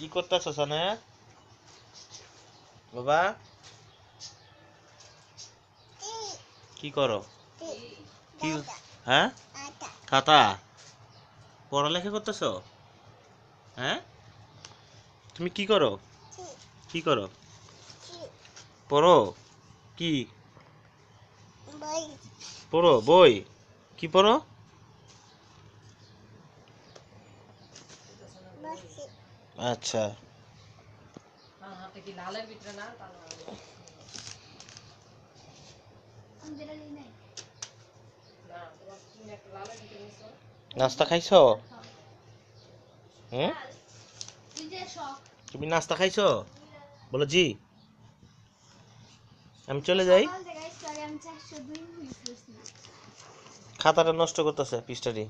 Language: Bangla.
কি করতেছস না বাবা? কি করো? কি? হ্যাঁ, খাতা পড়ালেখা করতেছো? হ্যাঁ, তুমি কি করো? কি করো? পড়ো? কি পড়ো? বই? কি পড়ো? আচ্ছা। নাস্তা খাইছো? হুম, তুমি নাস্তা খাইছো? বলো জি। আমি চলে যাই। খাতাটা নষ্ট করতেছে পৃষ্ঠাটি।